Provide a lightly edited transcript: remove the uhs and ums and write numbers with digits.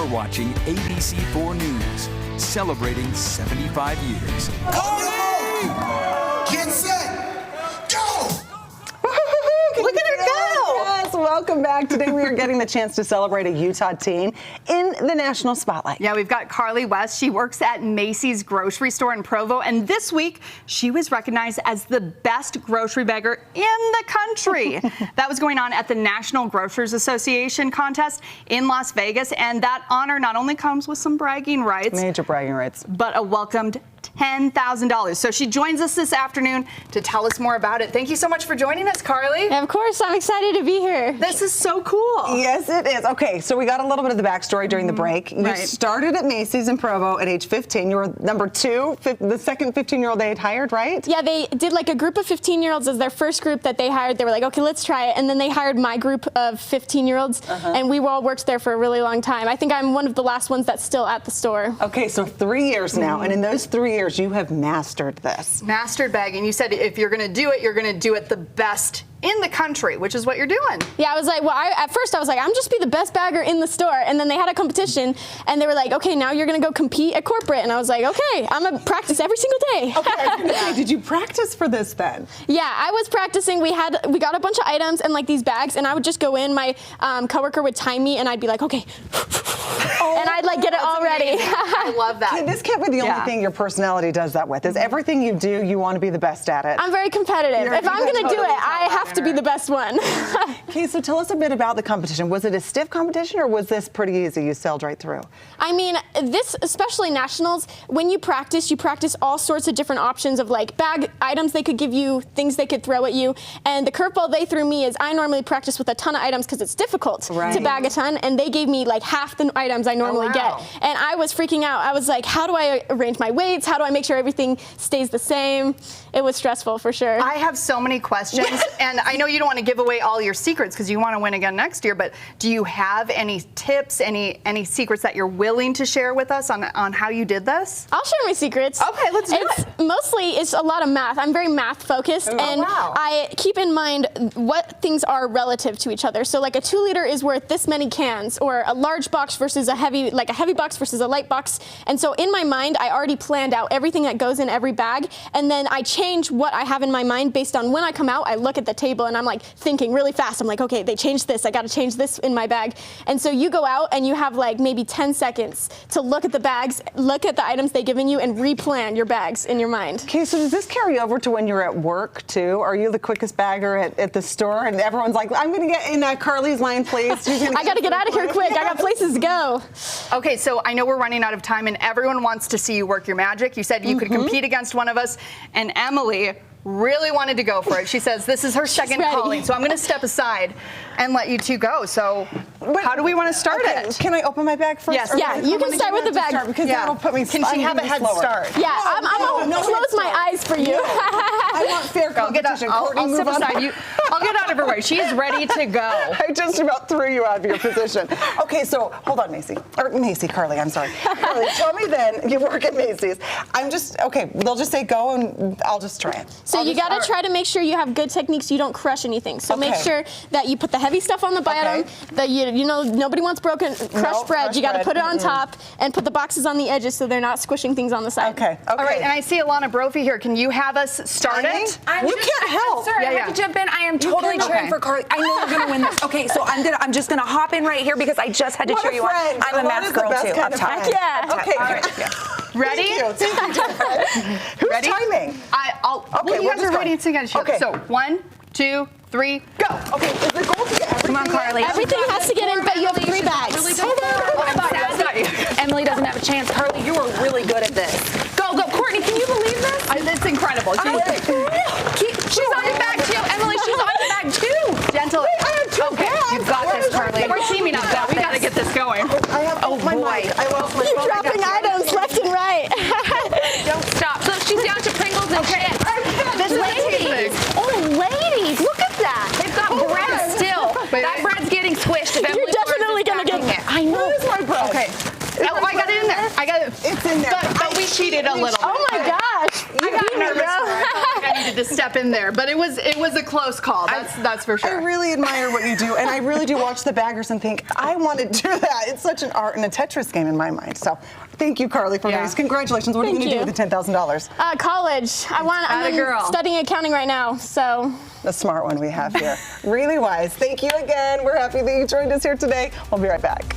You're watching ABC4 News, celebrating 75 years. Get set, go! Look at her go! Yes, welcome back. Today we are getting the chance to celebrate a Utah teen in the national spotlight. Yeah, we've got Carly West. She works at Macey's grocery store in Provo, and this week she was recognized as the best grocery bagger in the country. That was going on at the National Grocers Association contest in Las Vegas, and that honor not only comes with some bragging rights, Major bragging rights, but a welcomed $10,000. So she joins us this afternoon to tell us more about it. Thank you so much for joining us, Carly. Of course, I'm excited to be here. This is so cool. Yes, it is. Okay, so we got a little bit of the backstory during the break. You started at Macey's in Provo at age 15. You were number 2, the second 15-year-old they had hired, right? Yeah, they did like a group of 15-year-olds as their first group that they hired. They were like, okay, let's try it. And then they hired my group of 15-year-olds, and we all worked there for a really long time. I think I'm one of the last ones that's still at the store. Okay, so 3 years now, and in those 3 years, you have mastered this. Mastered bagging. You said if you're going to do it, you're going to do it the best in the country, which is what you're doing. Yeah, I was like, well, at first I was like, I'm just be the best bagger in the store. And then they had a competition, and they were like, okay, now you're going to go compete at corporate. And I was like, okay, I'm going to practice every single day. Okay, I was gonna say, did you practice for this then? Yeah, I was practicing. We got a bunch of items and like these bags, and I would just go in. My coworker would time me, and I'd be like, okay. And I'd like get it all ready. I love that. See, this can't be the only thing your personality does that with. Is everything you do, you want to be the best at it. I'm very competitive. If I'm going to do it, I have to be the best one. Okay, so tell us a bit about the competition. Was it a stiff competition, or was this pretty easy? You sailed right through. I mean, this, especially nationals, when you practice all sorts of different options of like bag items they could give you, things they could throw at you. And the curveball they threw me is I normally practice with a ton of items because it's difficult to bag a ton, and they gave me like half the items I normally get. And I was freaking out. I was like, how do I arrange my weights? How do I make sure everything stays the same? It was stressful for sure. I have so many questions, and I know you don't want to give away all your secrets because you want to win again next year, but do you have any tips, any secrets that you're willing to share with us on how you did this? I'll share my secrets. Okay, let's do it. Mostly it's a lot of math. I'm very math focused, and I keep in mind what things are relative to each other. So like a 2-liter is worth this many cans, or a large box versus a heavy box versus a light box. And so in my mind, I already planned out everything that goes in every bag, and then I change what I have in my mind based on when I come out. I look at the table and I'm like thinking really fast. I'm like, okay, they changed this. I got to change this in my bag. And so you go out and you have like maybe 10 seconds to look at the bags, look at the items they've given you, and replan your bags in your mind. Okay, so does this carry over to when you're at work too? Are you the quickest bagger at the store, and everyone's like, I'm going to get in Carly's line, please? I got to get out of here quick. I got places to go. Okay, so I know we're running out of time, and everyone wants to see you work your magic. You said you could compete against one of us, and Emily really wanted to go for it. She says this is her second calling, so I'm going to step aside and let you two go. So how do we want to start it? Can I open my bag first? Yes. Yeah, you can start with the bag. Because that'll put me. Can she have a head start? Yeah, I'm going to close my eyes for you. I want fair competition. I'll step aside. I'll get out of her way. She is ready to go. I just about threw you out of your position. Okay, so hold on, Carly, I'm sorry. Carly, tell me then, you work at Macey's. They'll just say go, and I'll just try it. So you got to try to make sure you have good techniques so you don't crush anything. So make sure that you put the heavy stuff on the bottom, that you know nobody wants crushed bread. You got to put it on top and put the boxes on the edges so they're not squishing things on the side. Okay. All right, and I see Alana Brophy here. Can you have us start it? You can't help. Sorry, I have to jump in. I am totally cheering for Carly. I know you're gonna win this. Okay, so I'm just gonna hop in right here because I just had to cheer you on. I'm a math girl too. Up top. Yeah. Okay. All right. Ready? Thank you. Who's Ready? timing? You guys are ready together. Okay. So 1, 2, 3, go. Okay, is the goal to get everything? Come on, Carly. Everything has to get in, but you have 3 bags. Emily doesn't have a chance. Carly, you are really good at this. Go. Courtney, can you believe this? It's incredible. She's on your bag too. Emily, she's on your bag too. Gentle. Okay, you've got this, Carly. We're teaming up now. We got to get this going. Oh boy. I lost my phone. Dropping items left and right. Don't stop. So she's down to Pringles and chips. This is Ladies. Oh, ladies. Look at that. They've got bread still. That bread's getting squished. If You're definitely going to get it. I know. Where's my bread? Okay. Oh, I got it in there. It's in there. But we cheated a little. Oh my gosh. I got nervous. I felt like I needed to step in there, but it was a close call. That's for sure. I really admire what you do, and I really do watch the baggers and think, I want to do that. It's such an art and a Tetris game in my mind. So thank you, Carly, for this. Congratulations. What are you going to do with the $10,000? College. I'm studying accounting right now, so. The smart one we have here. Really wise. Thank you again. We're happy that you joined us here today. We'll be right back.